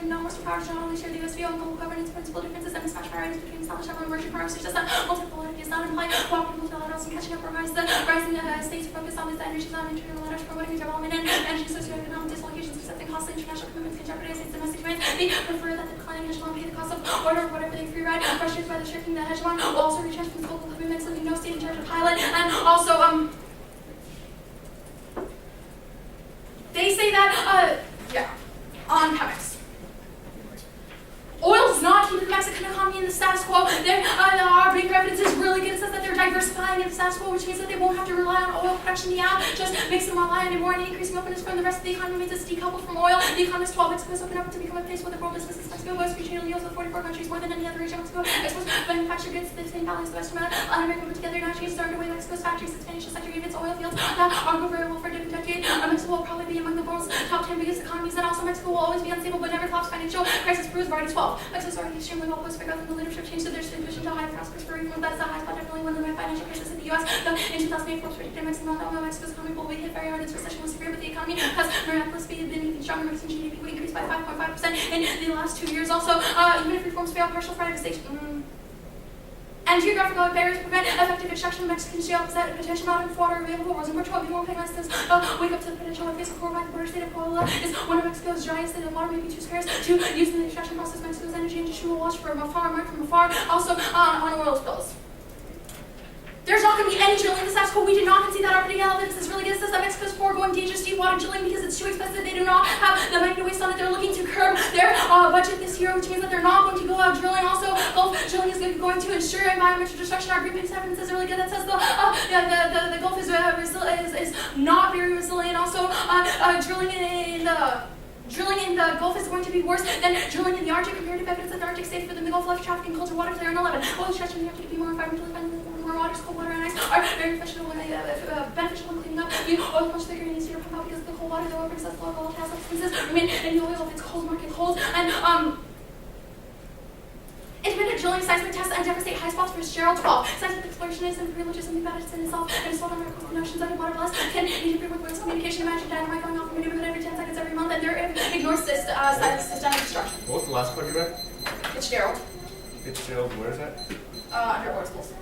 no more powers not only share the U.S. view on global governance, principal differences, and mismatched priorities between established and emerging powers, such as that multipolarity does not imply cooperative multilaterals and catching up or rise the rising states focus on its energies on internal letters promoting development and energy socioeconomic dislocations, accepting costly international commitments can jeopardize its domestic demands. They prefer that the declining hegemon pay the cost of order or whatever they free ride, frustrated by the shirking the hegemon, will also retrench from global commitments, leaving no state in charge of pilot, and also, they say that, on Pemex. Oil does not keep the Mexican economy in the status quo. Our bigger evidence is really good. It says that they're diversifying in the status quo, which means that they won't have to rely on oil production. Just makes them rely on it more, and increasing openness from the rest of the economy means it's decoupled from oil. The economist 12 Mexico is open up to become a place where the world businesses. Mexico boasts free trade deals with 44 countries, more than any other region. Mexico exports manufactured goods to the same values the Western Latin America put together. Now changes are underway. Mexico's factories, its financial sector, even its oil fields are go very well for a different decade. Mexico will probably be among the world's top 10 biggest economies, and also Mexico will always be unstable but never collapse. Financial crisis proves already 12. Mexico's already extremely well poised for growth, and the leadership changed to their position to high prosperous for reform. That's the highest spot definitely when the financial crisis in the U.S. In 2008, Forbes predicted Mexico's economy will be hit very hard. Its recession was severe, but the economy has miraculously been even stronger. Mexican GDP will increase by 5.5% in the last 2 years. Also, even if reforms fail, partial privatization. And geographical barriers prevent effective extraction of Mexican shale potential, not enough water available. Rosenberg 12 people Pemex says, wake up to the potential of face of by the border state of Puebla is one of Mexico's driest state of water may be too scarce to use in the extraction process. Mexico's energy industry will watch from afar, mark from afar, also on oil spills. There's not going to be any drilling in the status quo. We did not concede that. Our pretty evidence is really good. It says that Mexico's foregoing dangerous deep water drilling because it's too expensive. They do not have the money to waste on it. They're looking to curb their budget this year, which means that they're not going to go out drilling. Also, Gulf drilling is going to ensure environmental destruction. Our Greenpeace evidence is really good. That says the Gulf is not very resilient. Also, drilling in the Gulf is going to be worse than drilling in the Arctic. Comparative evidence that the Arctic is safer than the Gulf. Life trafficking culture water clear in 11. Oil stretching the Arctic to be more environmentally friendly. More waters, cold water, and ice are very beneficial when cleaning up. The oil much bigger and easier to pump out because of the cold water. The oil brings us low volatile substances. Remain in the oil if it's cold, market cold, and independent drilling, seismic tests, and devastate high spots for Gerald 12. Seismic exploration is and privilege something about it in itself, and it's one of our notions of water blast can interfere with voice communication. Imagine dynamite going off in a neighborhood every 10 seconds every month, and there ignores systemic destruction. What was the last part you read? Fitzgerald. Fitzgerald, where is that? Under oil spills.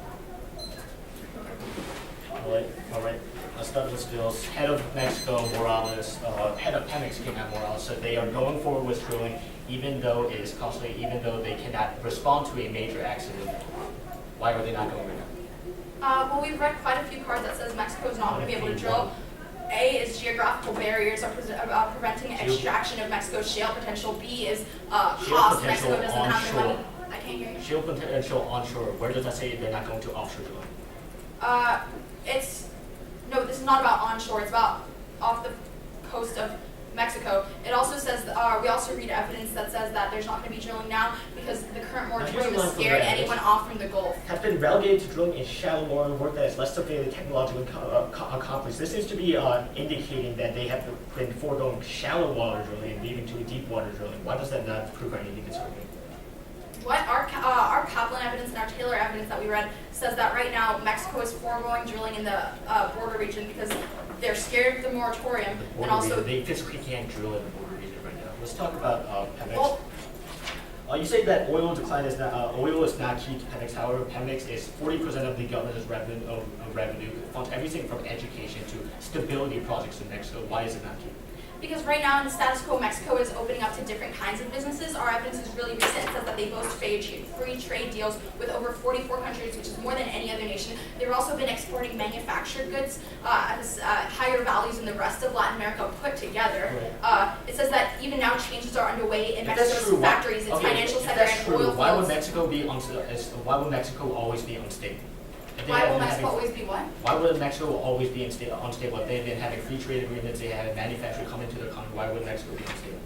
All right. Let's start with skills. Head of Mexico, Morales, head of Pemex came out Morales said they are going forward with drilling, even though it is costly, even though they cannot respond to a major accident. Why are they not going right now? Well, we've read quite a few cards that says Mexico is not going to be able to drill. A is geographical barriers are preventing extraction of Mexico's shale potential. B is cost. Mexico doesn't have the money. I can't hear you. Shale potential onshore. Where does that say they're not going to offshore drilling? No, this is not about onshore. It's about off the coast of Mexico. It also says, we also read evidence that says that there's not going to be drilling now because the current moratorium has scared anyone off from the Gulf. Has been relegated to drilling in shallow water work that is less sophisticated technologically accomplished. This seems to be indicating that they have been foregoing shallow water drilling and leaving to deep water drilling. Why does that not prove anything concerning? What our Kaplan evidence and our Taylor evidence that we read says that right now Mexico is foregoing drilling in the border region because they're scared of the moratorium, and also they physically can't drill in the border region right now. Let's talk about Pemex. Well, you say that oil decline is not key to Pemex. However, Pemex is 40% of the government's revenue, funds everything from education to stability projects in Mexico. Why is it not key? Because right now in the status quo, Mexico is opening up to different kinds of businesses. Our evidence is really recent. It says that they boast free trade deals with over 44 countries, which is more than any other nation. They've also been exporting manufactured goods at higher values than the rest of Latin America put together. It says that even now changes are underway in Mexico's factories, its financial sector, and oil fields. Why would Mexico be why would Mexico always be unstable? Why will Mexico always be what? Why would Mexico always be unstable? If they've been having free trade agreements, they have manufacturers come into their country, why would Mexico be unstable?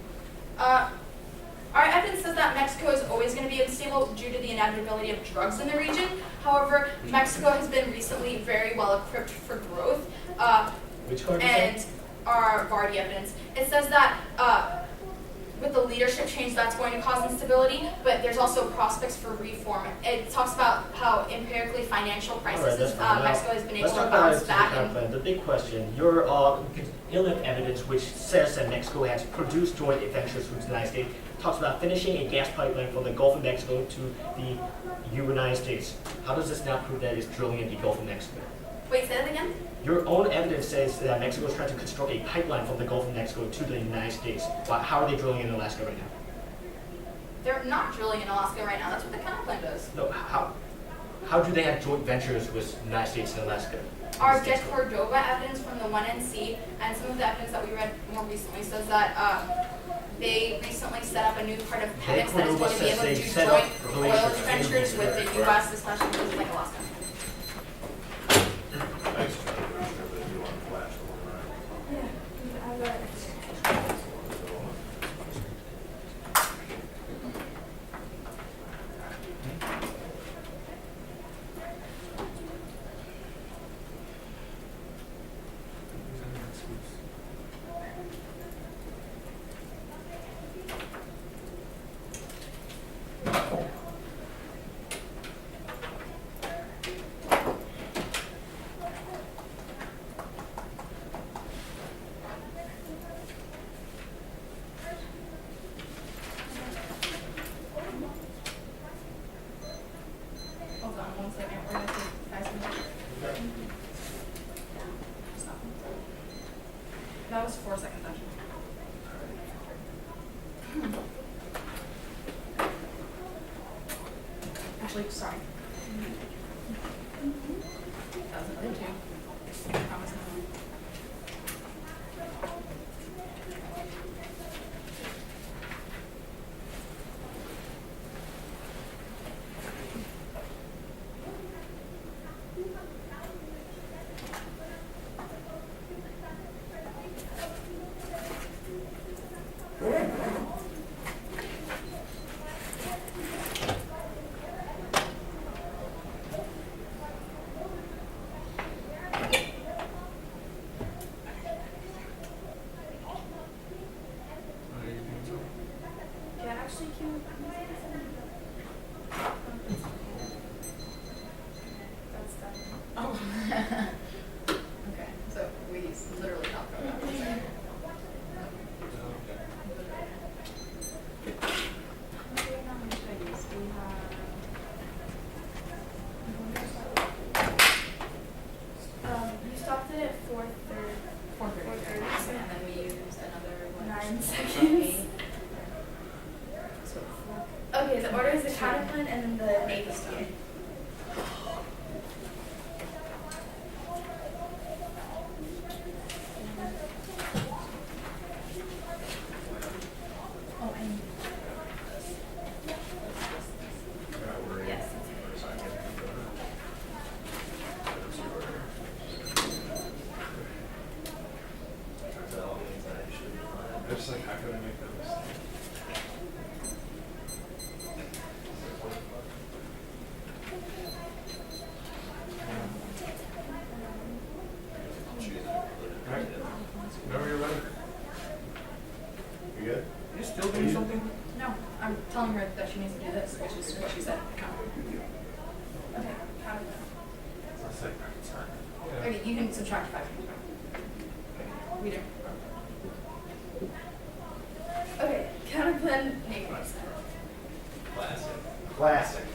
Our evidence says that Mexico is always going to be unstable due to the inevitability of drugs in the region. However, Mexico has been recently very well equipped for growth. Which card is and that? Our Vardy evidence. It says that with the leadership change, that's going to cause instability, but there's also prospects for reform. It talks about how empirically financial crises Mexico has been able to bounce back. The big question, your evidence which says that Mexico has produced joint ventures with the United States, talks about finishing a gas pipeline from the Gulf of Mexico to the United States. How does this not prove that it's drilling in the Gulf of Mexico? Wait, say that again? Your own evidence says that Mexico is trying to construct a pipeline from the Gulf of Mexico to the United States. But how are they drilling in Alaska right now? They're not drilling in Alaska right now. That's what the counterplan does. No, how do they have joint ventures with the United States and Alaska? Our Get Cordova evidence from the 1NC and some of the evidence that we read more recently says that they recently set up a new part of Pemex that is going to be able to do joint oil ventures with the U.S. / places like Alaska. I used to try to remember that you want to flash the one, right? Yeah, I read it. Hold on 1 second. We're going to take 5 minutes. That was 4 seconds, actually. Actually, sorry. That was another 2. I promise. Are you doing something? Yeah, actually, can that's that. Oh. Okay, so we literally talked about that. You stopped it at 4:30, and then we used another 9 seconds. Okay, the order is the counterplan and then the Navy SEAL. Oh, and yes. I'm just like, how could I make that mistake? Right? Whenever you're ready. You good? You still doing something? No, I'm telling her that she needs to do this, which is what she said. Okay, counterplan. That's like, it's not. Yeah. Okay, you can subtract 5. We do. Okay, counterplan Navy SEAL. Classic. Classic.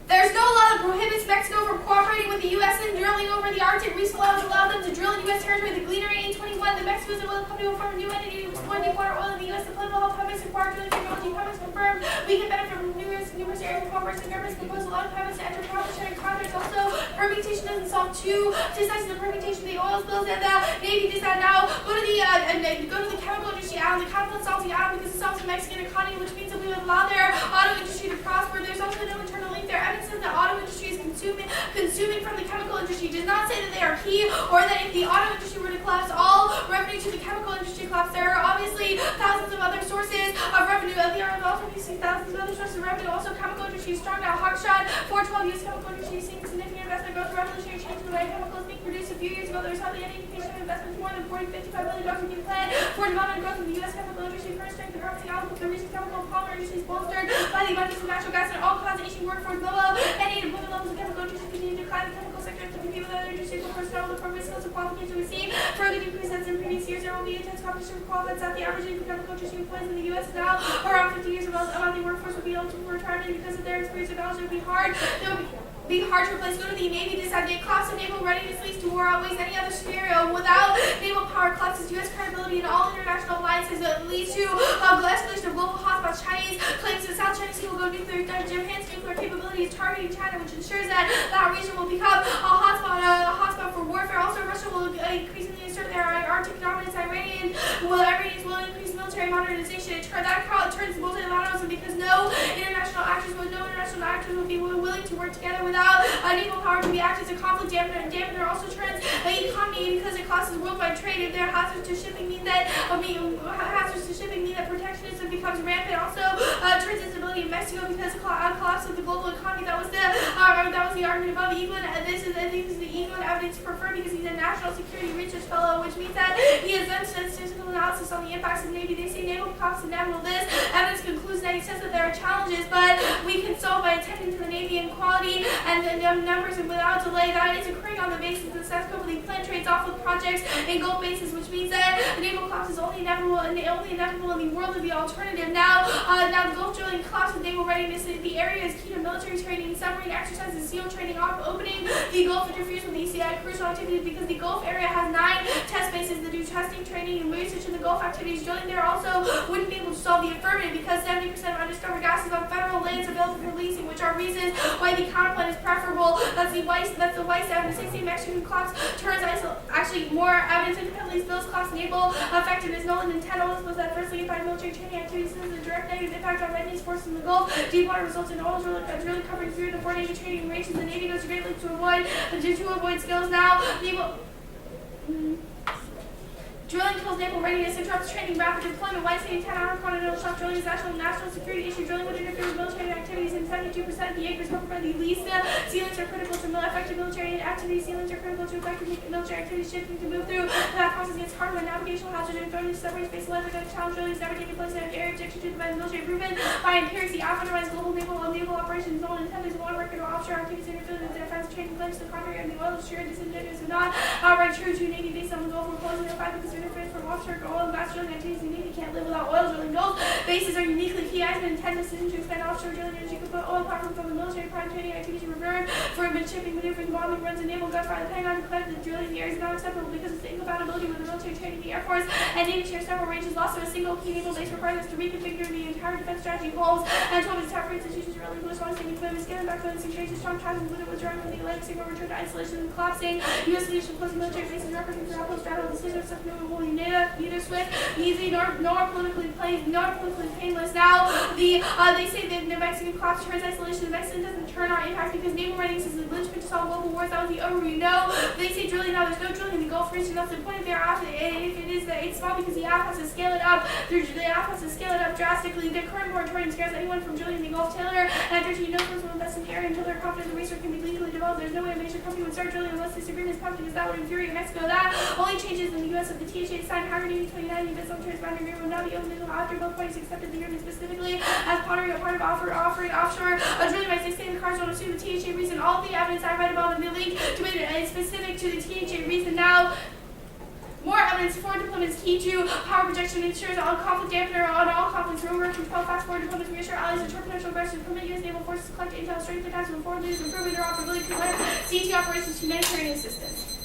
There's no law that prohibits Mexico from cooperating with the U.S. in drilling over the Arctic. Recent laws allow them to drill in U.S. territory. The Gleaner 821, the Mexico's oil company will form a new entity to explore deepwater oil in the U.S. The political help Pemex acquired drilling technology. Pemex confirmed we can benefit from numerous areas of cooperation. The government's proposed a lot of Pemex to enter profit-sharing contracts. Also, permutation doesn't solve two sides of the permutation. The oil spills and the Navy does that now. Go to the chemical industry island. The continent solves the island because it solves the Mexican economy, which means that we would allow their auto industry to prosper. There's also no internal link there. Evidence says that auto industry is consuming from the chemical industry does not say that they are key, or that if the auto industry were to collapse, all revenue to the chemical industry collapse. There are obviously thousands of other sources of revenue. There are obviously thousands of other sources of revenue. Also, chemical industry is strong now. Hawkshot, 412 U.S. chemical industry is seeing significant investment growth, revolutionary change in the way chemicals being produced. A few years ago, there was hardly any indication of investment. More than $55 billion being planned for development and growth of the U.S. chemical industry. Current strength and promising outlook for the recent chemical and polymer industries bolstered by the abundance of natural gas and all cause Asian workforce low and need employment levels of chemical industry continue to decline. The chemical sector has to compete with other industries for personnel with appropriate skills and qualifications to receive further decrease as in previous years. There will be intense competition for qualified staff. The average age of chemical industry employees in the U.S. is now around 50 years. About the workforce will be eligible for retirement because of their experience and knowledge. It would be hard. It would be hard to replace. Go to the Navy. This idea collapse of naval readiness leads to war outweighs any other scenario. Without naval power, collapses U.S. credibility in all international alliances. It leads to escalation of global hotspots. Chinese claims to South China Sea will go nuclear. Japan's nuclear capability is targeting China, which ensures that that region will become a hotspot for warfare. Also, Russia will increasingly assert their Arctic dominance. Iranians will increase military modernization. That turns multilateralism because no international actors will be willing to work together without naval power to be acted as a conflict dampener. Also turns the economy because it causes worldwide trade. If there are hazards to shipping mean that protectionism becomes rampant. Also turns instability in Mexico because collapse of the global economy. That was the argument above. This is the England evidence preferred because he's a national security research fellow, which means that he has done statistical analysis on the impacts of Navy. They say naval costs inevitable. This evidence concludes that he says that there are challenges, but we can solve by attending to the Navy in quality and the numbers and without delay. That is occurring on the basis of the status quo. The plan trades off with projects and goal bases, which means that the naval collapse is only inevitable in the world of the alternative. Now the Gulf drilling collapse with naval readiness. The area is key to military training, submarine exercises, SEAL training. Opening the Gulf interferes with ECI crucial activities because the Gulf area has 9 test bases that do testing, training, and research in the Gulf activities. Drilling there also wouldn't be able to solve the affirmative because 70% of undiscovered gas is on federal lands available for leasing, which are reasons why the counterplan is preferable. That's the Weiss evidence. They say Mexican collapse turns actually more evidence independently. Spills collapse naval effectiveness. Nolan and Ted was that firstly impact military training activities has a direct negative impact on readiness forces in the Gulf. Deepwater results in oil drilling covering through the 4 Navy training ranges. The Navy goes to great lengths to avoid skills now. Drilling kills naval readiness, interrupts training, rapid deployment. White City 10-hour continental shelf drilling is national security issue. Drilling would interfere with military activities in 72% of the acres covered by the lease. Ceilings are critical to effective military activities. Ceilings are critical to effective military activities. Shifting to move through that process against hardware, navigational hazards, and authority to separate space electric challenge drilling has never taken place in an area objected to by the military proven by empirics. The Aff undermines global naval operations. No one intended to record or offshore activities interfering with defense training claims to the contrary, and the oil is sure disingenuous and not outright true to Navy based on the Gulf. We're closing the fact because interference from offshore oil and gas drilling activities. The Navy can't live without oil drilling. Those bases are uniquely key. Has been intended decision to expand offshore drilling energy could put oil platforms from the military prime training activities in reserve for shipping maneuvers, bombing runs, and naval gunfire. The Pentagon declared that drilling here is not acceptable because it's incompatibility with the military training. The Air Force and Navy share several ranges. Loss of a single key naval base requires us to reconfigure the entire defense strategy goals and told its tougher institutions to really lose long-standing equipment, scaling back from the strong ties with it withdrawing from the Atlantic Sea, return to isolation and collapsing. U.S. leadership closing military bases referencing for outpost battle decisions such will be neither swift, easy, nor politically painless. Now, they say that the Mexican collapse turns isolation. The Mexican doesn't turn our impact because naval readiness is the linchpin to solve global wars. That was the overview. No, they say drilling now. There's no drilling in the Gulf region. That's the point of their Aff. If it is that it's small because the Aff has to scale it up. The Aff has to scale it up drastically. The current moratorium scares anyone from drilling in the Gulf. Taylor and 13 no firms will invest in the area until they're confident the research can be legally developed. There's no way a major company would start drilling unless this agreement is pumped because that would infuriate Mexico. That only changes in the U.S. if the THA signed Haggerty 29. The Investment Transboundary Agreement will now be open until after both parties accepted the agreement specifically as part of offering offshore drilling rights. They say the cards don't assume the THA reason. All the evidence I read above and the link to it is specific to the THA reason. Now, more evidence for deployment is key to power projection, ensures all conflict dampener on all conflicts. Rumor compel fast forward deployments, reassure allies, ensure potential aggression, permit U.S. naval forces to collect intel, strengthen attacks, and forward leaders, improving their operability, convert CT operations to humanitarian assistance.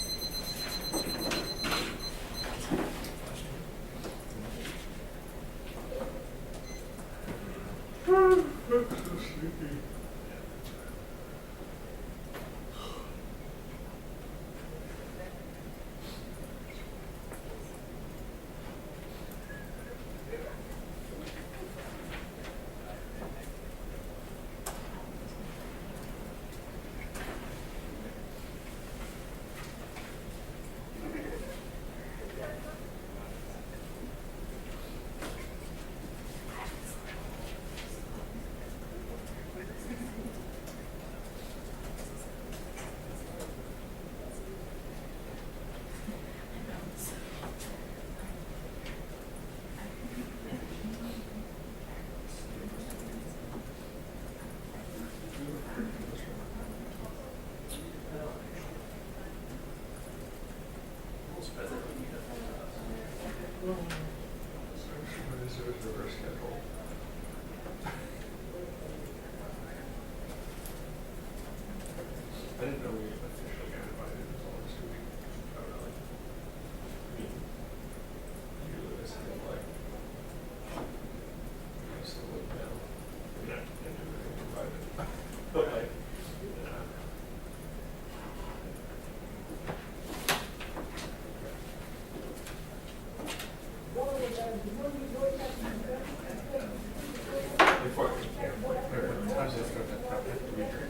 didn't know we officially got invited as long as we. I don't know. Usually this kind of like. I still look down. Yeah, can't do anything invited. But like. Before, yeah, what time does it start? That have to be here.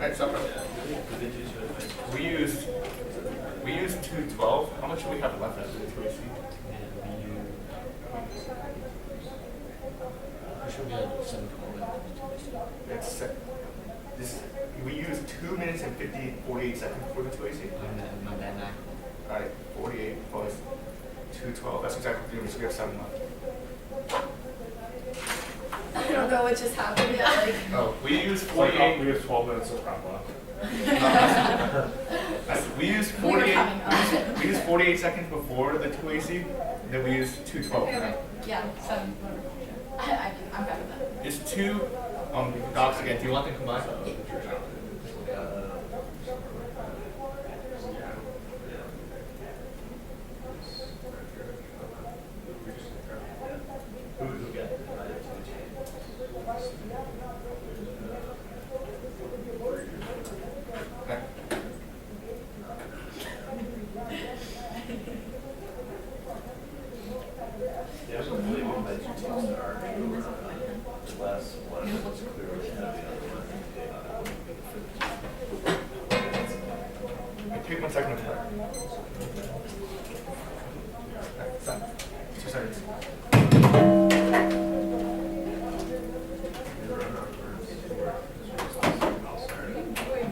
Alright, so we used 212. How much do we have left after the 2AC? I'm sure we had 712. It's we used 2 minutes and 48 seconds for the 2AC. My bad, 9. Alright, 48 plus 212. That's exactly 3 minutes. We have 7 left. I don't know what just happened. Yeah, like. Oh, we used It's like, 48. we have 12 minutes of prep left. We used We were 48. coming. We used 48 seconds before the 2AC. Then we used 212. Okay. Yeah, 7. Whatever. I'm fine with that. It's two docs again. Do you want them combined? Yeah, I believe we might just start the last one was clearly heavy on the Take 1 second to prep. Stop. 2 seconds.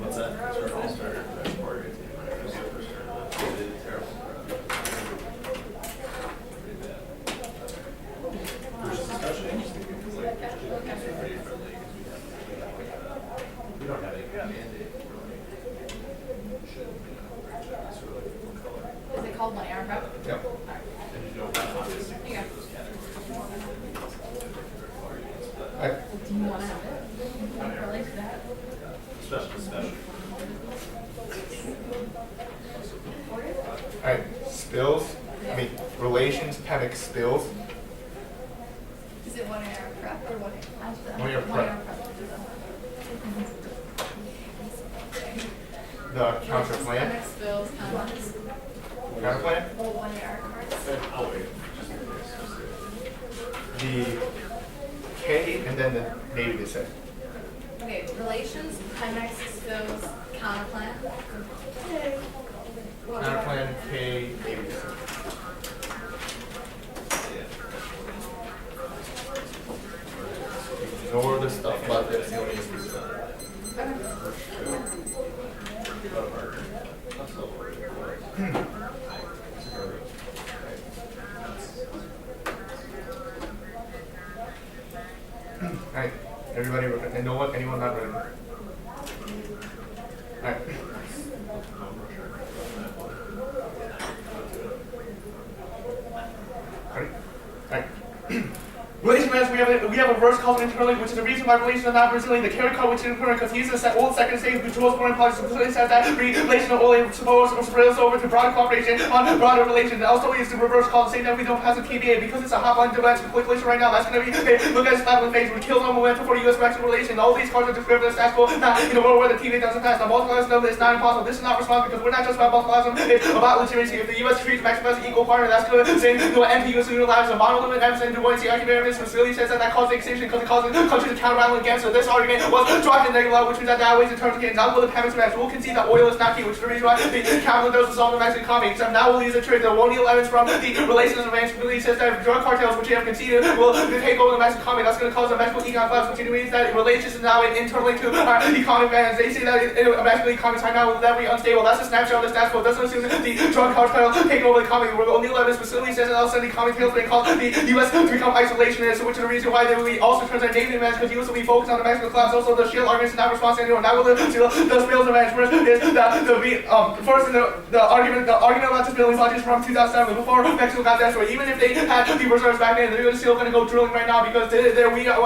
What's that? That's where it all started. That's Morgan. It was the first tournament. They did terrible. Which is especially interesting because like it's pretty friendly because we don't have a mandate for like should sort of like full color. Is it called 1 hour prep? Yep. And you don't obviously Yeah. those categories. Alright. Do you want to have it? Really? That? Especially. Alright. Spills. I mean, relations, Pemex spills. Is it 1 hour prep or 1 hour? 1 hour 1 prep. hour prep. The counter plan. Pemex spills, comments. Counter plan. Well, 1 hour cards. I'll wait. The K and then the Navy they said. Okay, relations, Pemex spills, counter plan. Counter plan, K, Navy they said. Ignore the stuff about this. You only need to do that. Alright, everybody, and no one, anyone not ready? Alright. Ready? Alright. Relation management, we have a reverse causal internally, which is the reason why relations are not resilient. The carry card, which is important because he's the old second stage, which was foreign policy, specifically says that relation only supposed to spread us over to broader cooperation on broader relations. Also, is the reverse causal saying that we don't pass a TBA because it's a hotline device calculation right now. That's going to be, okay, look at slap in the face, we kill no momentum for the U.S. Mexican relation. All these cards are described as status quo, not in a world where the TBA doesn't pass. Now, multipliers know that it's not impossible. This is not responsible because we're not just about multipliers, it's about legitimacy. If the U.S. treats Mexico as an equal partner, that's going to say, no, NPU unilaterals, a monolimit, and do one, see, argument, facility says says that caused the extinction because it caused the country to counterbalance against it. This argument was dropped in negative law, which means that nowadays in terms of gains, now will the Pemex will concede that oil is not key, which is the reason why the capital does resolve the Mexican economy. Except now we'll use the trick. There won't be evidence from the relations of advance really says that drug cartels, which they have conceded, will take over the Mexican economy. That's going to cause a Mexican economic collapse, which means that it relates just now internally to our economic balance. They say that a Mexican economy right now will never be unstable. That's a snapshot of the stats quo. It doesn't assume that the drug cartel taking over the economy. Where O'Neill evidence specifically says that also the economy tails being called the U.S. to become isolationist, which is the reason why they will be also turns out Navy advantage because the U.S. will be focused on the Mexican collapse. Also, the shield arguments are not responsive anymore. Now will the spills advantage. First is first in the argument about this bill is not just from 2007 before Mexico got desperate. Even if they had the reserves back then, they're still going to go drilling right now because we are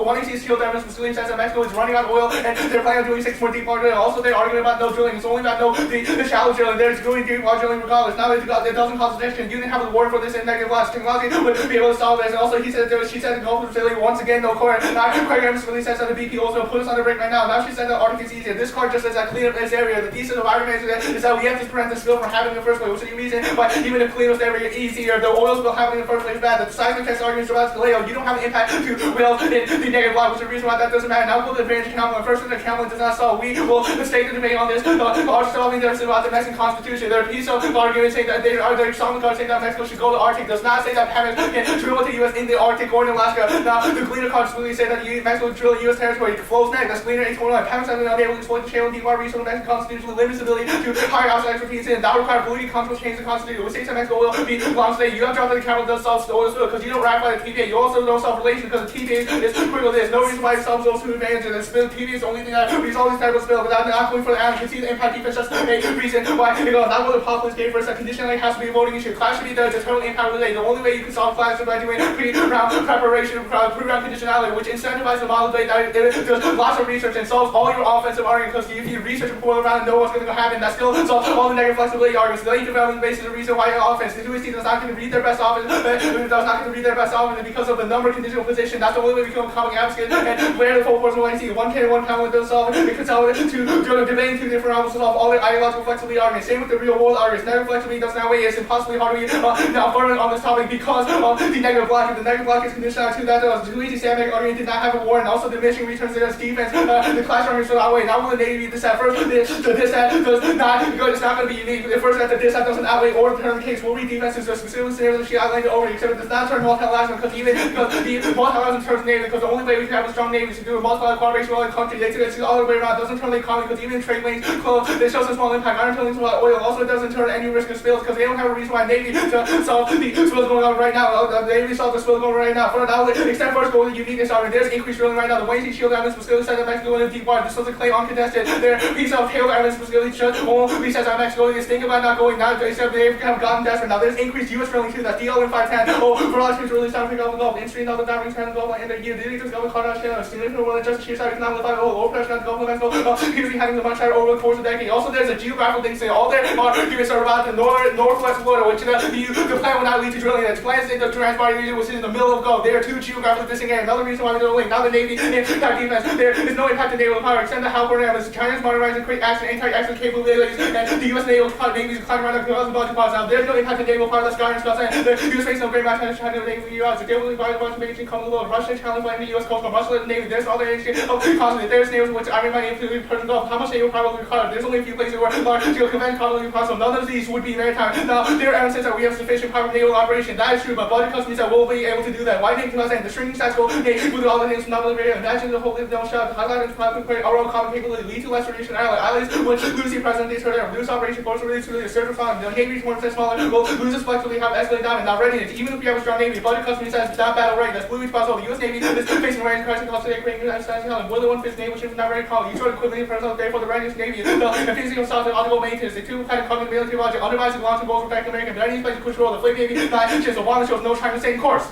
wanting to see shield evidence specifically says that Mexico is running out of oil and they're planning on doing 6 more deep water drilling. Also, they're arguing about no drilling. It's only about the shallow drilling. They're doing deep water drilling regardless. Now it doesn't cause addiction. You didn't have the warrant for this in negative loss. Technology would be able to solve this. And also, she said the Gulf facility once again no core. Now Craig Evans really says that the BP also put us on the break right now. Now she said that Arctic is easier. This card just says that clean up this area. The thesis of argument is that we have to prevent the spill from happening in the first place, which is the reason why even if clean up this area easier, the oil spill happening in the first place is bad. The seismic test arguments about delay. You don't have an impact to whales in the negative block, which is the reason why that doesn't matter. Now we'll the advantage Camelin. First thing that Camelin does not solve. We will stake the debate on this. Are solving this about the Mexican Constitution. Their piece of argument saying that they're solving cards saying that Mexico should go to the Arctic does not say that Pemex can drill with the U.S. in the Arctic or in Alaska. Now the Gleaner cards really say that Mexico drill in U.S. territory. It flows back. That's Gleaner 829. Pemex has been unable to exploit the shale and deep water resource of the Mexican Constitution limits its ability to hire outside expertise in. That requires political consequence change the Constitution. Which states that Mexico will be belongs to the you have dropped the capital does solve the oil spill because you don't ratify the TPA. You also don't solve relations because the TPA is critical to this. No reason why it solves those two advantages. The spill TPA is the only thing that resolves these type of spill. But that's not going for the animal. You can see the impact defense just a reason why it goes. Not what the populace gave first. That conditionally has to be a voting issue. Class should be the determinant impact of the day. The only way you can solve class is by doing pre-round preparation, pre-round conditionality, which incentivizes the model debate that it does lots of research and solves all your offensive arguments. Because if you research before the round and know what's going to happen, that still solves all the negative flexibility arguments. The development base is the reason why your offense. The USC does not going to read their best offense. Does not going to read their best offense, and because of the number conditional position, that's the only way we become common advocates. And where the full force of see 1K and 1 pound does solve it, we can solve it to debating 2 different rounds to solve all the ideological flexibility arguments. Same with the real world arguments. Negative flexibility does not weigh. It's impossibly hard to get now further on this topic because of the negative block. The negative block is conditional to that. The too easy Sam argument did not have a war, and also diminishing returns to defense. The class arguments so that way. Now will the Navy be this at first? The dissat does not because it's not going to be unique. The first that the dissat doesn't outweigh or turn the case will read defenses to specific scenarios that she outlined already. Except it does not turn multilateral because even because the multilateral turns Navy because the only way we can have a strong Navy is to do a multilateral cooperation with other countries. They do it all the way around. It doesn't turn the economy because even trade lanes close. They show some small impact. Iron turning about oil. Also, it doesn't turn any risk of spills because they don't have a reason why Navy to solve the spills going on right now. The Navy solve the spills going on right now. For now, except first go with the uniqueness argument. There's increased drilling right now. The Wayne Shield evidence specifically says that Mexico in deep water. This was a claim uncontested. Their piece of Taylor evidence specifically only says that Mexico is thinking about not going now. Except they have gotten desperate. Now there's increased U.S. drilling too. That's DL in 510. For all countries really starting to pick up the Gulf. Industry and other diving trends Gulf and the year. The Indians Gulf Colorado Channel. Significant world just sheer side economic life. Low pressure on the Gulf of Mexico. Usually having the much higher over the course of the decade. Also there's a geographical thing saying all their arguments are about the northwest Florida, which the plan will not lead to drilling. The plan is the transport region was in the middle of Gulf. There are 2 geographically distinct areas. Another reason why we don't link. Now the Navy impact defense. There is no impact to naval power. Extend the Halberd Airlines. China's modernizing create action anti-action capabilities, and the U.S. naval Navy is climbing around the budget pods. Now there's no impact to naval power. That's Garner Scott saying the U.S. facing no great match and China Navy in the U.S. The globally by the bunch of Beijing coming along. Russia challenged by the U.S. Coast Guard. Russia led the Navy. There's all the exchange of constantly. There's naval which I remind you of Persian Gulf. How much naval power will be required? There's only a few places where large convention will be possible. None of these would be maritime. Now there are evidence that we have sufficient power for naval operation. That is true, but budget customers that will be able to do that. Why didn't you say the shrinking stats go with all the things from not very imagine the whole thing don't shut. Highlight and try to create our own common capability lead to less radiation allies which lose the president they turn reduce operation force release to the surface on the Navy is 1% smaller will lose its flexibility have escalated down and not readiness. Even if we have a strong Navy, budget customers says that battle ready. That's blue possible. The US Navy is facing rising crisis costs today creating new understanding and more than 1/5 naval ships not ready to call. You try to equivalent present day for the readiness Navy. The physical stuff and ongoing maintenance. The 2 kind of coming military logic undermines the long-term goals of protecting American but any place to control the fleet Navy 9 inches of one shows no time to stay in course.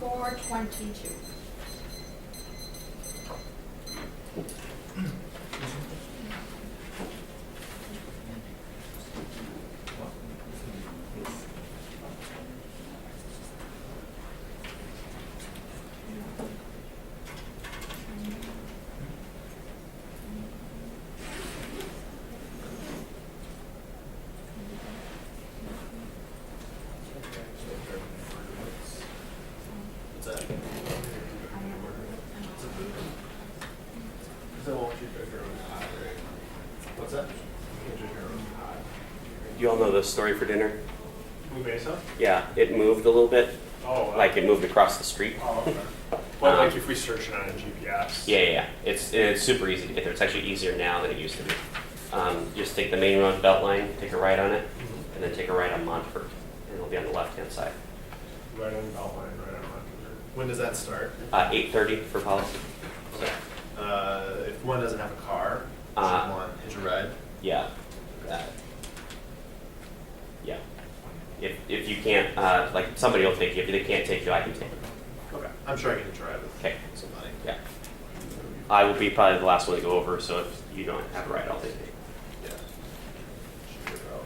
422. You all know the story for dinner? Blue Mesa? Yeah, it moved a little bit. Oh, Like it moved across the street. Oh, okay. Well, like if we search it on a GPS. Yeah. It's super easy to get there. It's actually easier now than it used to be. Just take the main road Beltline, take a right on it, and then take a right on Montfort, and it'll be on the left-hand side. Right on the Beltline, right on Montpelier. When does that start? 8:30 for policy. So, If one doesn't have a car, should one hitch a ride? yeah. Yeah. If you can't, like somebody will take you. If they can't take you, I can take you. Okay. I'm sure I can hitch a ride with Okay. somebody. Yeah. I will be probably the last one to go over, so if you don't have a ride, I'll take you. Yeah. Should figure out.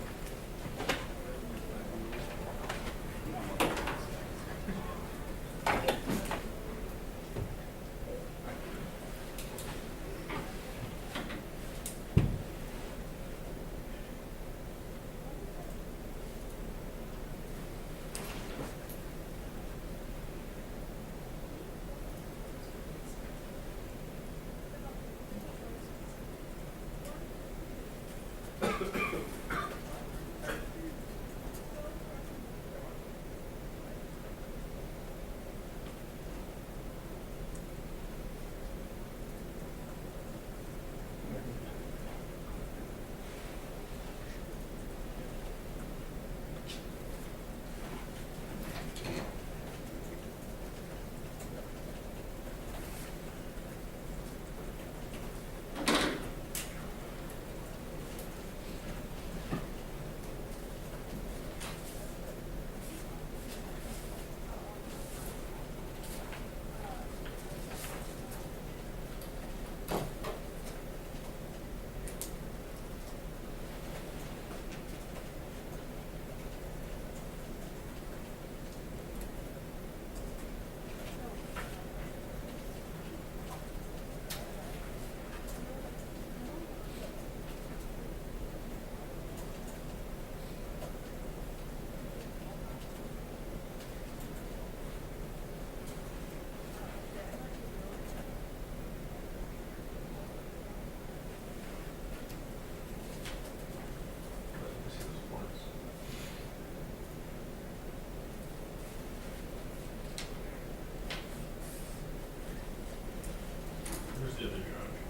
Where's the other garage?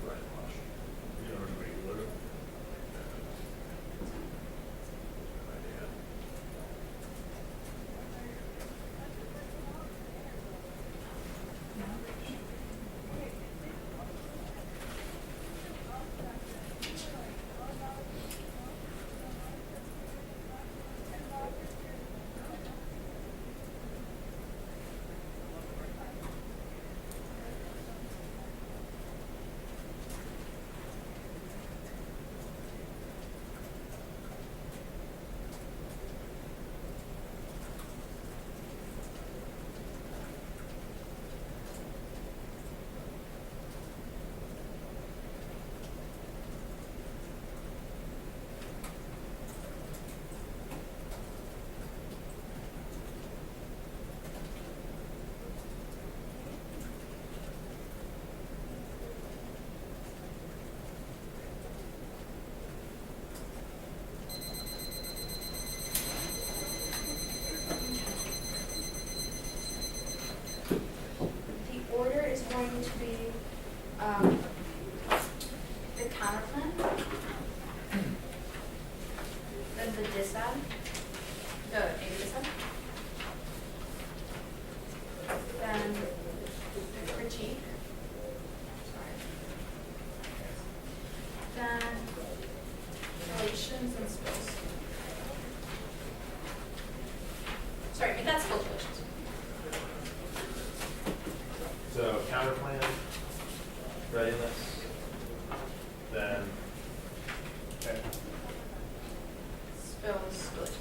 Right, wash. You know, regular. Idea. The order is going to be the counterplan, then the disad, the A disad, then the critique, sorry, then relations and spills. Sorry, but that's spills relations. So counter plan, readiness, then. Okay. Spills relations.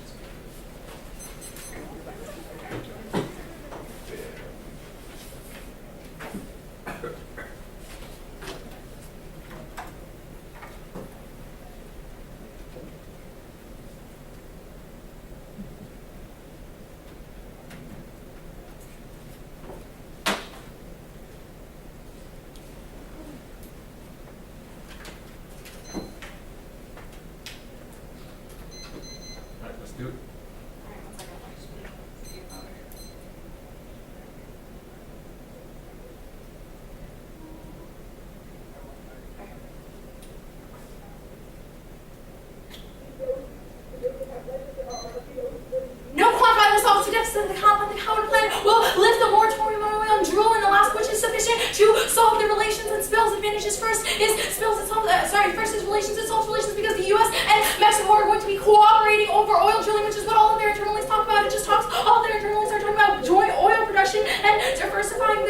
advantages. First is relations. It solves relations because the U.S. and Mexico are going to be cooperating over oil drilling, which is what all of their internalists talk about. It just talks, all of their internalists are talking about joint oil production and diversifying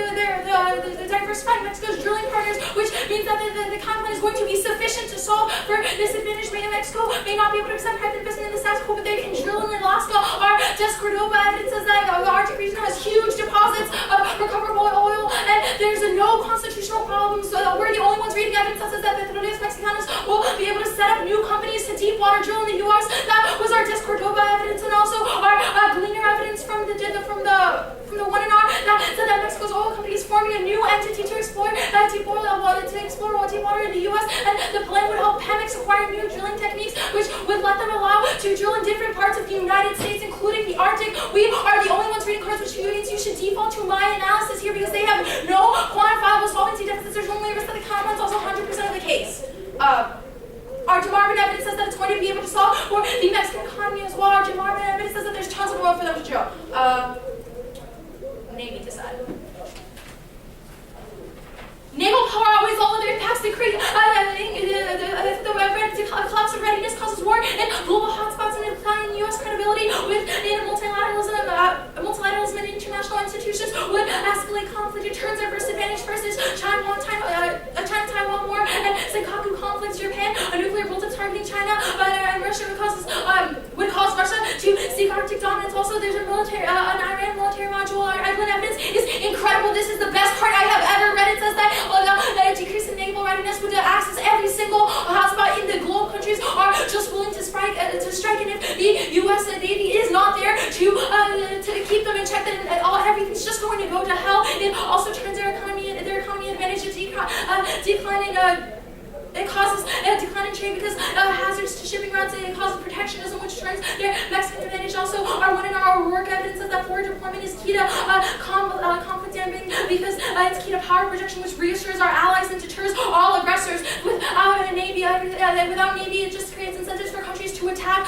diversifying Mexico's drilling partners, which means that the content is going to be sufficient to solve for this advantage. Mexico may not be able to accept private investment in the status quo, but they can drill in Alaska. Our Descordova evidence says that the Arctic region has huge deposits of recoverable oil, and there's no constitutional problems. So we're the only ones reading evidence that says that the Petróleos Mexicanos will be able to set up new companies to deep water drill in the U.S. That was our Descordova evidence, and also our Gleaner evidence from the one and R that said that Mexico's oil company is forming a new entity to explore deep water in the U.S. and the plan would help Pemex acquire new drilling techniques, which would let them allow to drill in different parts of the United States, including the Arctic. We are the only ones reading cards, which means you should default to my analysis here because they have no quantifiable solvency deficits. There's only a risk that the counterbalance also 100% of the case. Our Demarvin evidence says that it's going to be able to solve for the Mexican economy as well. Our Demarvin evidence says that there's tons of oil for them to drill. Navy decide. Naval power outweighs all other impacts they create. The collapse of readiness causes war and global hotspots and decline in U.S. credibility within multilateralism and international institutions would escalate conflict. It turns adverse advantage versus China-Taiwan war and Senkaku conflicts. Japan, a nuclear buildup targeting China, and Russia would cause Russia to seek Arctic dominance. Also, there's an Iran military module. Our Evelyn evidence is incredible. This is the best part I have ever read. It says that a decrease in naval readiness would access every single hotspot in the globe. Countries are just willing to strike, and if the U.S. Navy is not there to keep them in check, then everything's just going to go to hell. It also turns their economy advantage to decline in. It causes a decline in trade because hazards to shipping routes. It causes protectionism, which turns their Mexican advantage. Also, our one in our work evidence says that forward deployment is key to conflict damping because it's key to power projection, which reassures our allies and deters all aggressors. Without a navy, it just creates incentives for countries to attack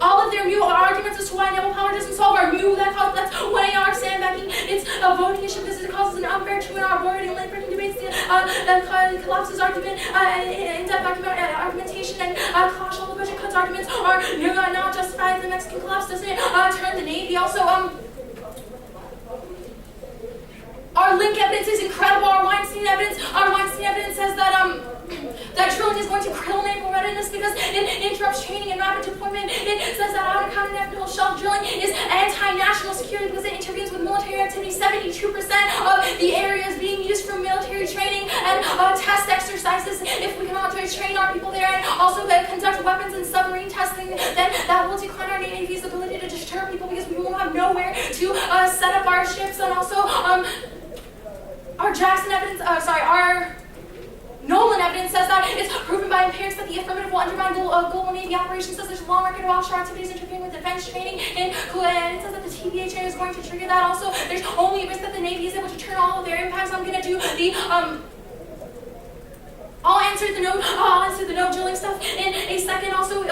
all of their new arguments as to why naval power doesn't solve our new, that's 1AR sandbagging. It's a voting issue because it causes an unfair 2-hour board and late-breaking debates that collapses argument, in-depth argumentation, and clash all the budget cuts arguments are now justified. The Mexican collapse doesn't turn the Navy. Also, our link evidence is incredible. Our Weinstein evidence says that that drilling is going to kill naval readiness because it interrupts training and rapid deployment. It says that out-of-continental shelf drilling is anti-national security because it intervenes with military activity. 72% of the area is being used for military training and test exercises. If we cannot train our people there and also conduct weapons and submarine testing, then that will decline our Navy's ability to deter people because we will have nowhere to set up our ships. And also, our Jackson evidence, our Nolan evidence says that it's proven by empirics that the affirmative will undermine global Navy operations. Says there's a long record of offshore activities interfering with defense training, and it says that the TBHA is going to trigger that. Also, there's only a risk that the Navy is able to turn all of their impacts. I'm going to do the I'll answer the no drilling stuff in a second. Also,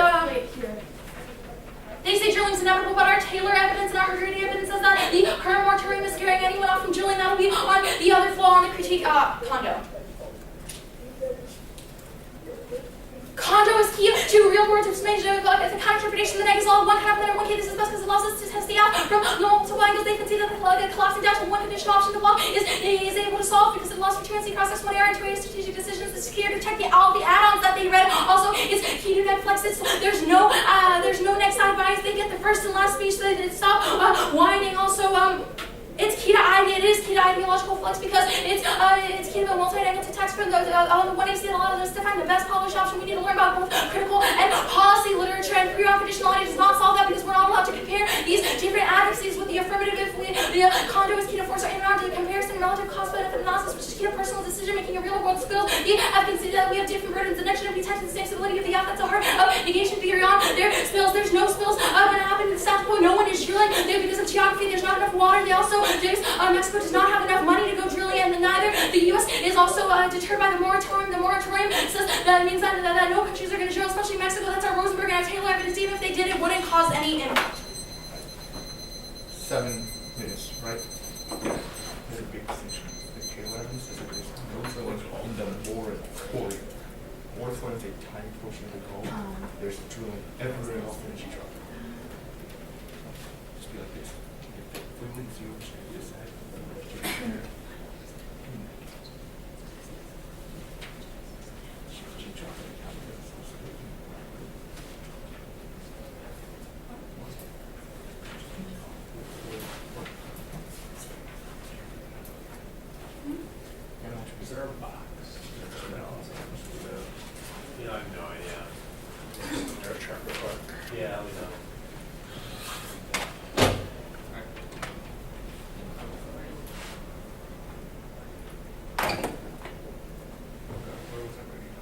they say drilling is inevitable, but our Taylor evidence and our Hurdy evidence says that the current moratorium is scaring anyone off from drilling. That'll be on the other flaw on the critique condo. Condo is key to real-world information. It's a kind of interpretation of the Neg law. One half and one case. This is best because it allows us to test the out from multiple angles. They can see that the collapsing down to one conditional option the law is able to solve because it allows for truancy process one error and two strategic decisions. It's key to detect all the add-ons that they read. Also, it's key to Neg flex. There's no Neg side bias. They get the first and last speech so they stop whining. Also, it is key to ideological flux because it's key to the multi-angle to text from the one AC that allows us to find the best published option. We need to learn about both critical and policy literature, and pre-conditionality does not solve that because we're not allowed to compare these different advocacies with the affirmative. If the condo is key to force our in-round comparison and relative cost-benefit analysis, which is key to personal decision-making and real-world skills. The F can see that we have different burdens. The next should be tested the same stability of the F. That's a heart of negation theory on their spills. There's no spills going to happen in the South Pole. No one is drilling there because of geography. There's not enough water. They also Mexico does not have enough money to go drilling, and neither the U.S. is also deterred by the moratorium. The moratorium says that means that no countries are going to drill, especially Mexico. That's our Rosenberg and our Taylor evidence. Even if they did, it wouldn't cause any impact. 7 minutes, right? There's a big distinction. The K11 specifically is no drilling in the board quarry. Board quarry is a tiny portion of the gold. There's drilling everywhere else in the sheetrock. Just be like this. If the fluid zero percent this side, sheetrock. Is there a box? No. You know, I have no idea. Air truck report. Yeah, we know. Where was I reading?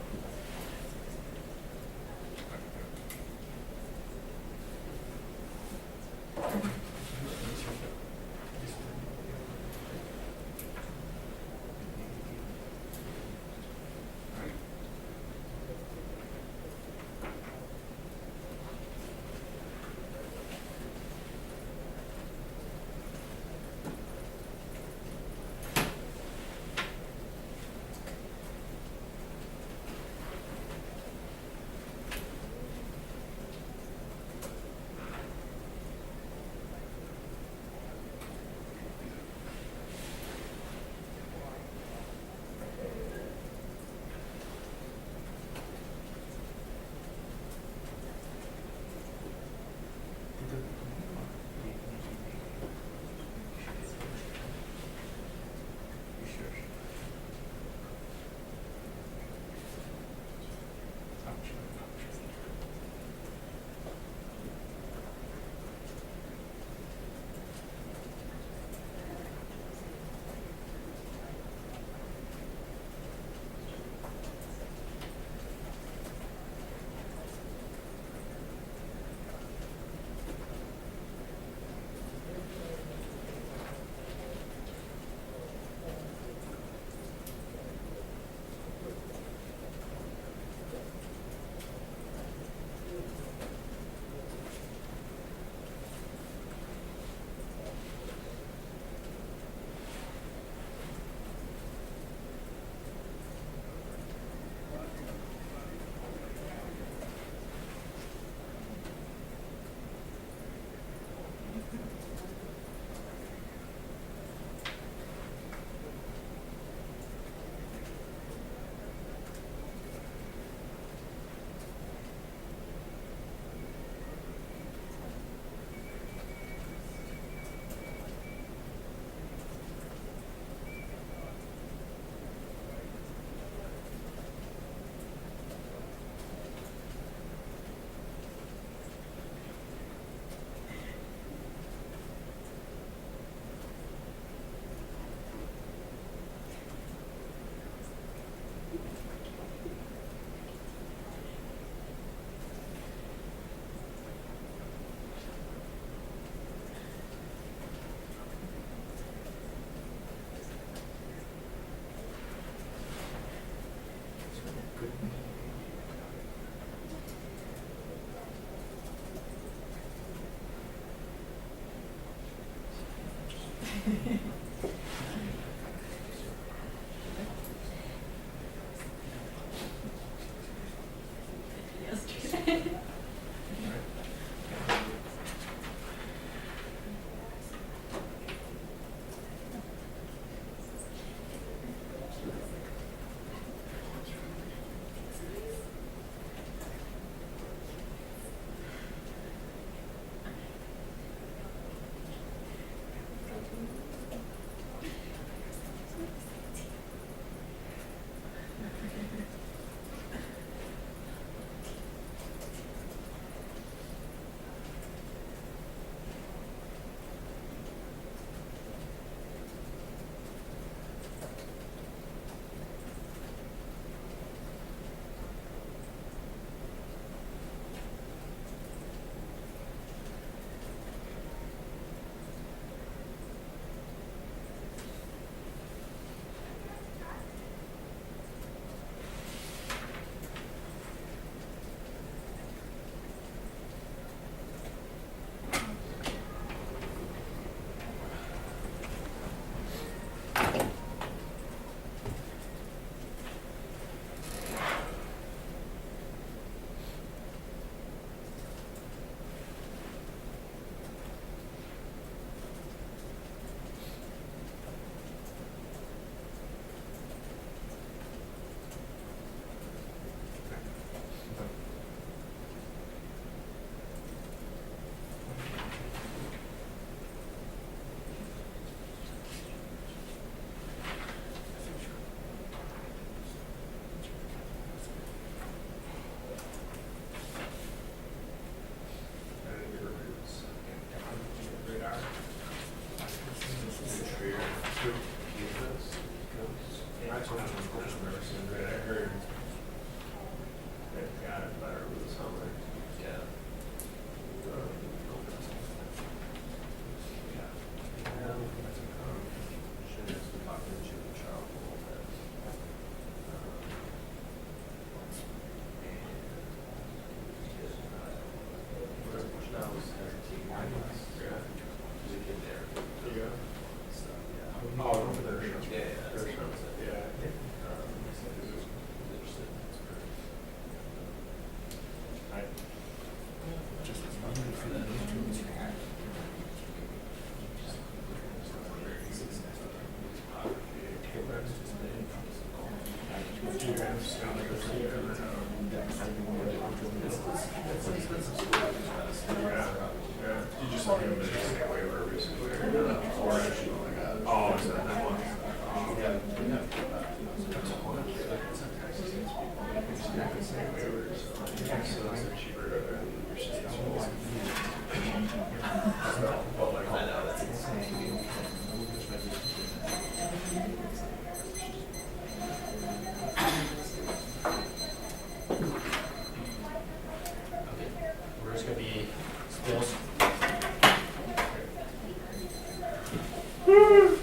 Bills?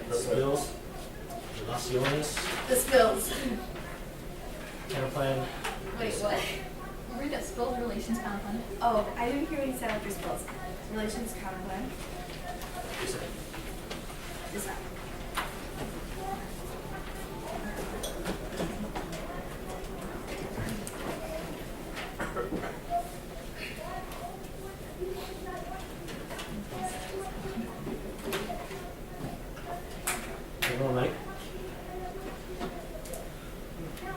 The spills. Relaciones. The spills. Counterplan. Wait, what? Read it. Spills, relations, counterplan. Oh, I didn't hear what you said after spills. Relations, counterplan. This one. Everyone ready?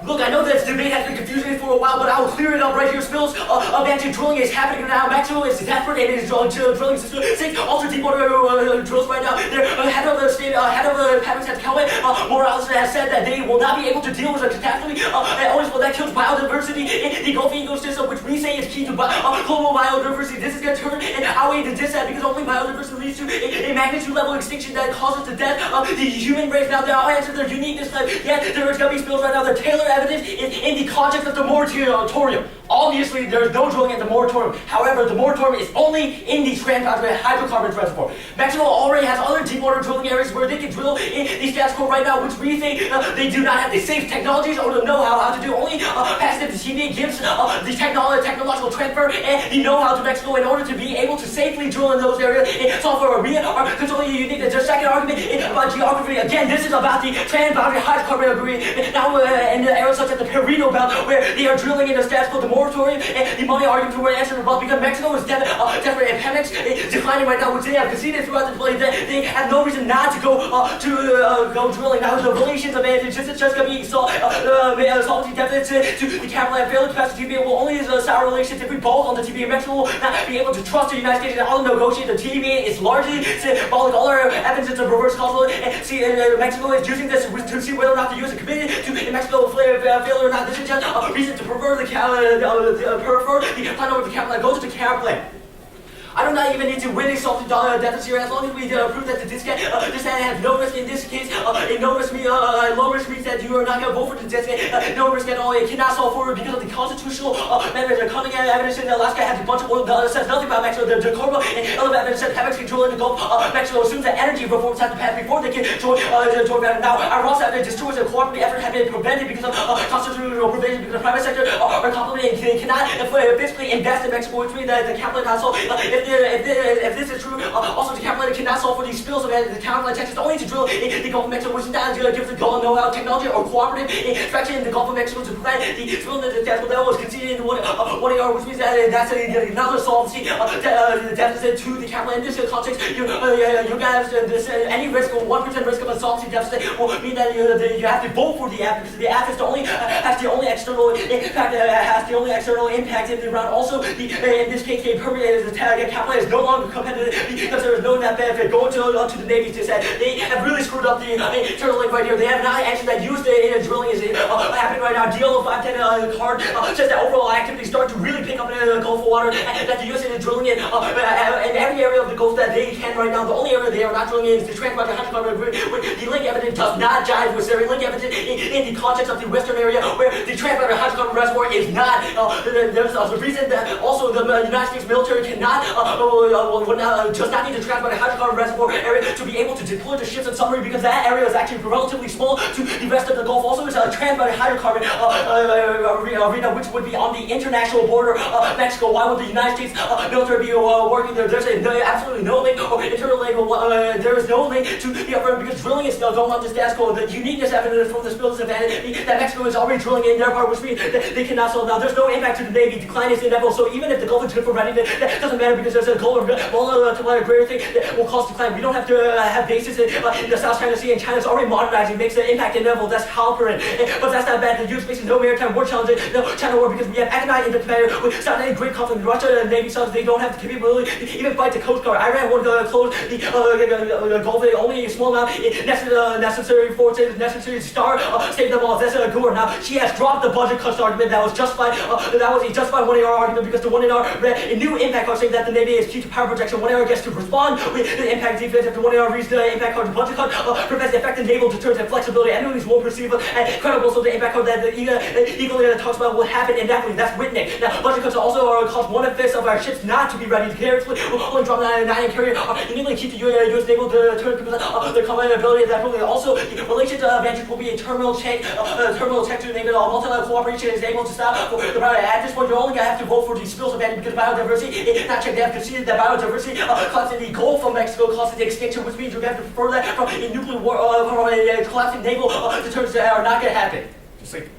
Look, I know this debate has been confusing for a while, but I will clear it up right here. Spills of anti-drilling is happening now. Maxwell is desperate and is drilling system. 6 ultra deep water drills right now. They're head of the state, head of the Pemex at Carrollton. Morales has said that they will not be able to deal with a catastrophe. Always will that kills biodiversity in the Gulf ecosystem, which we say is key to global biodiversity. This is going to turn and outweigh the disadvantage because only biodiversity leads to a magnitude level extinction that causes the death of the human race. Now, they'll answer their uniqueness. Yet there's going to be spills right now. They're tailored evidence in the context of the moratorium. Obviously, there's no drilling at the moratorium. However, the moratorium is only in the transboundary hydrocarbons reservoir. Mexico already has other deep water drilling areas where they can drill in the status quo right now, which we think they do not have the safe technologies or the know-how how to do. Only passive TVA gives the technological transfer and the know-how to Mexico in order to be able to safely drill in those areas. So for we are controlling unique. Their second argument about geography. Again, this is about the transboundary hydrocarbon agreement. Now in the areas such as the Perito Belt, where they are drilling in the status quo, the moratorium, and the money argument for answering about because Mexico is desperate and Pemex is declining right now, which they have conceded throughout the play. They have no reason not to go drilling. Now the relations of it is just going to be solvency deficit to the capital and failure capacity TVA will only sour relations if we both on the TVA. Mexico will not be able to trust the United States and all the negotiations. The TVA is largely symbolic. All our evidence is a reverse causal. And see, Mexico is using this to see whether or not the U.S. is committed to Mexico failure or not. This is just a reason to prefer the plan over the capital that goes to the Carrollton. I do not even need to win a salty deficit here as long as we prove that the discount has no risk in this case. No risk low risk means that you are not going to vote for the discount. No risk at all. It cannot solve for it because of the constitutional amendment. The coming evidence in Alaska has a bunch of oil that says nothing about Mexico. The Coop and other evidence says Pemex control in the Gulf. Mexico assumes that energy reforms have to pass before they can join now. Our Ross evidence destroys the cooperative effort have been prevented because of constitutional provision because the private sector are complimented and cannot physically invest in Mexico, which means that the capital also if this is true, also the capital cannot solve for these spills of the capital in Texas only to drill in the Gulf of Mexico, which is not gives the Gulf know-how, technology, or cooperative extraction in the Gulf of Mexico to prevent the spill in the death that was conceded in 1AR, which means that that's another solvency deficit to the capital. In this context, you guys, any risk of 1% risk of a solvency deficit will mean that you have to vote for the app because the app is the only has the only external impact in the round. Also, in this case, the capital is no longer competitive because there is no net benefit going to the Navy to say they have really screwed up the internal link right here. They have not actually that used in drilling is happening right now. DLO 510 card says that overall activity starting to really pick up in the Gulf of water and that the U.S. is drilling in every area of the Gulf that they can right now. The only area they are not drilling in is the transboundary hydrocarbon agreement. The link evidence does not jive with their link evidence in the context of the western area where the transboundary hydrocarbon reservoir is not. There's a reason that also the United States military cannot does not need to transboundary hydrocarbon reservoir area to be able to deploy the ships and submarine because that area is actually relatively small to the rest of the Gulf. Also, is a transboundary hydrocarbon arena which would be on the international border of Mexico. Why would the United States military be working there? There's absolutely no link or internal link. There is no link to the upper because drilling is still going on this status quo. The uniqueness evidence from the spills is that Mexico is already drilling in their part, which means that they cannot solve. Now, there's no impact to the Navy. Decline is inevitable. So even if the Gulf is good for running, that doesn't matter because there's a goal of a greater thing that will cause decline. We don't have to have bases in the South China Sea, and China's already modernizing, makes the impact inevitable. That's Halperin. But that's not bad. The U.S. faces no maritime war challenge, no China war because we have economic independence without any great conflict. Russia and Navy subs, they don't have the capability to even fight the Coast Guard. Iran would close the Gulf. Only a small amount necessary forces necessary to save them all. That's Gore. Now she has dropped the budget cuts argument that was justified. That was a justified 1AR argument because the 1AR read a new impact card saying that the Navy is key to power projection. 1AR gets to respond with the impact defense. If the 1AR reads the impact card, the budget cut prevents effective naval deterrence and flexibility. Enemies won't perceive as credible, so the impact card that eagerly talks about what happened indefinitely. That's Whitney. Now, budget cuts also caused 1/5 of our ships not to be ready to carry. Only drop 9 and carrier immediately keep the U.S. naval to turn their combat ability. That really also in relation to advantage will be a terminal check to enable multilateral cooperation is able to stop the bio. At this point, you're only gonna have to vote for the spills advantage because biodiversity. It's not checked. They have conceded that biodiversity collapsing the Gulf of Mexico causes the extinction, which means you're gonna have to prefer that from a nuclear war, from a collapsing naval deterrents that are not gonna happen. Just like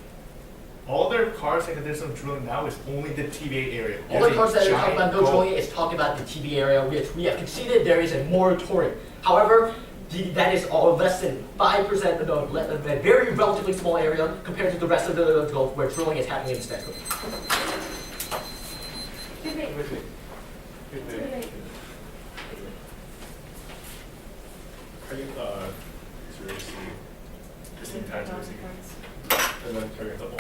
all their cards saying that there's some drilling now is only the TVA area. All There's the a cards that are talking giant about no gulf. drilling is talking about the TB area, which we have conceded there is a moratorium. However, that is all less than 5% of a very relatively small area compared to the rest of the Gulf where drilling is happening instead. Are you, seriously, just the entire seriously? And then carry a double?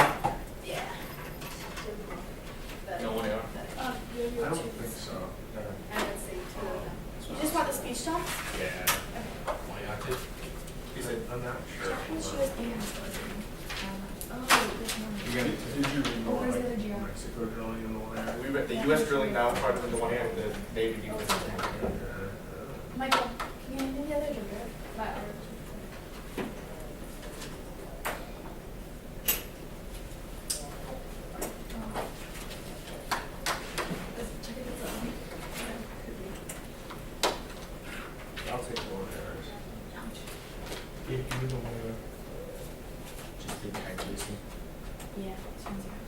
Yeah. No one out? Oh, I don't think so. No. I would say 2 of them. You just want the speech shots? Yeah. Why not take? He said, I'm not sure. She was in. Oh, there's one. You got it. Did you read more Where's the like other geo? Mexico drilling in the one area? We the U.S. drilling now is part of the one area, the Navy U.S. Michael, can you hand me the other joker? I'll take the one areas. Give me the one area. Just the entire Yeah, this one's here.